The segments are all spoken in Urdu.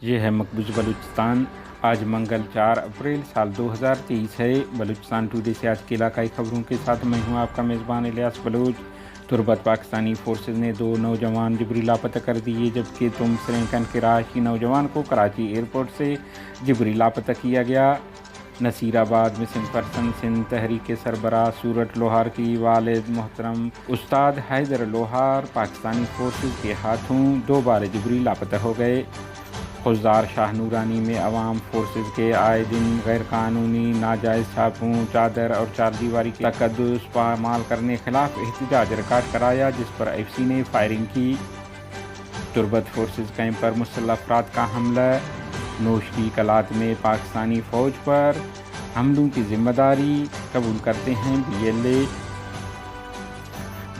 یہ ہے مقبوض بلوچستان۔ آج منگل 4 اپریل سال 2023 ہے۔ بلوچستان ٹوڈے سے آج کی علاقائی خبروں کے ساتھ میں ہوں آپ کا میزبان الیاس بلوچ۔ تربت پاکستانی فورسز نے 2 نوجوان جبری لاپتہ کر دیے، جبکہ سرینکن کے رہائشی نوجوان کو کراچی ایئرپورٹ سے جبری لاپتہ کیا گیا۔ نصیر آباد مسنگ پرسن سندھ تحریک کے سربراہ سورت لوہار کی والد محترم استاد حیدر لوہار پاکستانی فورسز کے ہاتھوں دوبارہ جبری لاپتہ ہو گئے۔ خضدار شاہ نورانی میں عوام فورسز کے آئے دن غیر قانونی ناجائز چھاپوں، چادر اور چار دیواری کا تقدس پامال کرنے خلاف احتجاج ریکارڈ کرایا، جس پر ایف سی نے فائرنگ کی۔ تربت فورسز کیمپ پر مسلح افراد کا حملہ۔ نوش کی کلات میں پاکستانی فوج پر حملوں کی ذمہ داری قبول کرتے ہیں بی ایل اے۔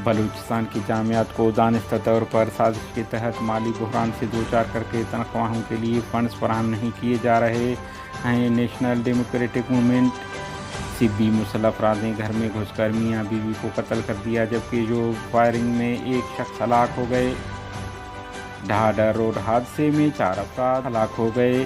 بلوچستان کی جامعات کو دانستہ طور پر سازش کے تحت مالی بحران سے دوچار کر کے تنخواہوں کے لیے فنڈز فراہم نہیں کیے جا رہے ہیں۔ نیشنل ڈیموکریٹک موومنٹ سبی مسلح افراد نے گھر میں گھس کر میاں بیوی کو قتل کر دیا، جبکہ جو فائرنگ میں ایک شخص ہلاک ہو گئے۔ ڈھاڈر روڈ حادثے میں 4 افراد ہلاک ہو گئے۔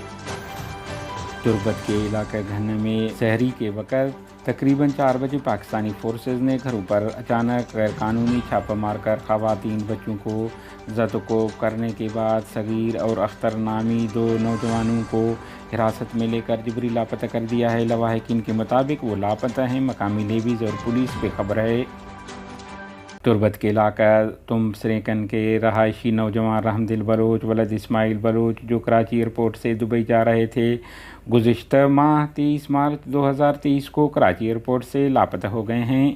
تربت کے علاقہ گھن میں سحری کے وقت تقریباً 4 بجے پاکستانی فورسز نے گھروں پر اچانک غیر قانونی چھاپہ مار کر خواتین بچوں کو زدوکوب کرنے کے بعد صغیر اور اختر نامی 2 نوجوانوں کو حراست میں لے کر جبری لاپتہ کر دیا ہے۔ لواحقین کے مطابق وہ لاپتہ ہیں۔ مقامی لیویز اور پولیس پہ خبر ہے۔ تربت کے علاقہ سرینکن کے رہائشی نوجوان رحمدل بلوچ ولد اسماعیل بلوچ، جو کراچی ایئرپورٹ سے دبئی جا رہے تھے، گزشتہ ماہ 30 مارچ 2023 کو کراچی ایئرپورٹ سے لاپتہ ہو گئے ہیں۔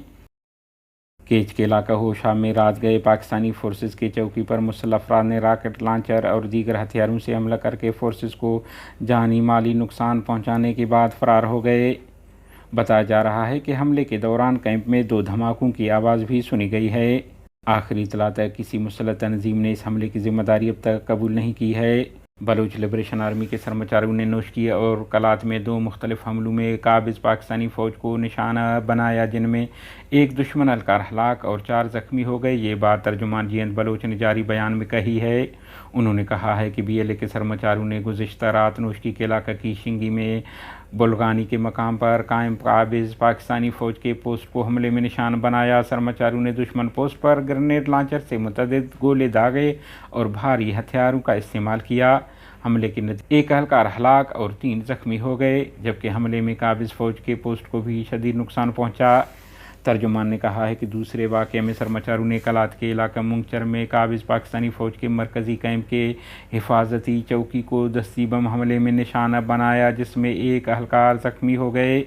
کیچ کے علاقہ ہوشا میں رات گئے پاکستانی فورسز کی چوکی پر مسلح افراد نے راکٹ لانچر اور دیگر ہتھیاروں سے حملہ کر کے فورسز کو جانی مالی نقصان پہنچانے کے بعد فرار ہو گئے۔ بتایا جا رہا ہے کہ حملے کے دوران کیمپ میں 2 دھماکوں کی آواز بھی سنی گئی ہے۔ آخری اطلاع تک کسی مسلح تنظیم نے اس حملے کی ذمہ داری اب تک قبول نہیں کی ہے۔ بلوچ لبریشن آرمی کے سرمچاروں نے نوشکی اور کلات میں 2 مختلف حملوں میں قابض پاکستانی فوج کو نشانہ بنایا، جن میں ایک دشمن اہلکار ہلاک اور 4 زخمی ہو گئے۔ یہ بات ترجمان جینت بلوچ نے جاری بیان میں کہی ہے۔ انہوں نے کہا ہے کہ بی ایل اے کے سرمچاروں نے گزشتہ رات نوشکی کے علاقہ کی شنگی میں بلغانی کے مقام پر قائم قابض پاکستانی فوج کے پوسٹ کو حملے میں نشانہ بنایا۔ سرمچاروں نے دشمن پوسٹ پر گرنیڈ لانچر سے متعدد گولے داغے اور بھاری ہتھیاروں کا استعمال کیا۔ حملے کے نتیجے ایک اہلکار ہلاک اور 3 زخمی ہو گئے، جبکہ حملے میں قابض فوج کے پوسٹ کو بھی شدید نقصان پہنچا۔ ترجمان نے کہا ہے کہ دوسرے واقعے میں سرمچاروں نے کلات کے علاقہ منگچر میں قابض پاکستانی فوج کے مرکزی کیمپ کے حفاظتی چوکی کو دستی بم حملے میں نشانہ بنایا، جس میں ایک اہلکار زخمی ہو گئے۔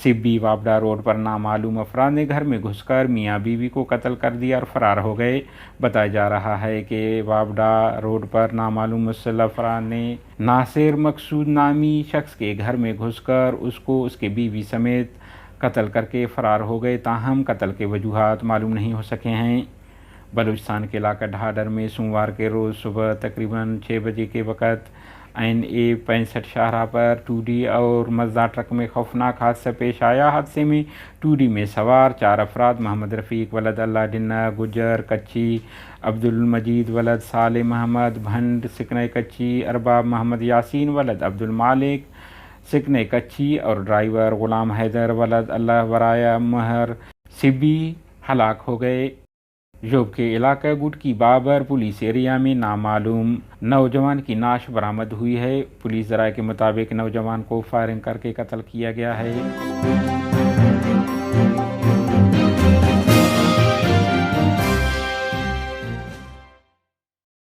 سبی وابڈا روڈ پر نامعلوم افراد نے گھر میں گھس کر میاں بیوی کو قتل کر دیا اور فرار ہو گئے۔ بتایا جا رہا ہے کہ وابڈا روڈ پر نامعلوم مسلح افراد نے ناصر مقصود نامی شخص کے گھر میں گھس کر اس کو اس کے بیوی سمیت قتل کر کے فرار ہو گئے، تاہم قتل کے وجوہات معلوم نہیں ہو سکے ہیں۔ بلوچستان کے علاقہ ڈھاڈر میں سوموار کے روز صبح تقریباً 6 بجے کے وقت NA 65 شاہراہ پر 2D اور مزدہ ٹرک میں خوفناک حادثہ پیش آیا۔ حادثے میں 2D میں سوار 4 افراد محمد رفیق ولد اللہ ڈنہ گجر کچی، عبدالمجید ولد صالح محمد بھنڈ سکنہ کچی، ارباب محمد یاسین ولد عبدالمالک سکنہ کچی اور ڈرائیور غلام حیدر ولد اللہ ورایہ مہر سبی ہلاک ہو گئے۔ جوب کے علاقہ گڈ کی بابر پولیس ایریا میں نامعلوم نوجوان کی نعش برآمد ہوئی ہے۔ پولیس ذرائع کے مطابق نوجوان کو فائرنگ کر کے قتل کیا گیا ہے۔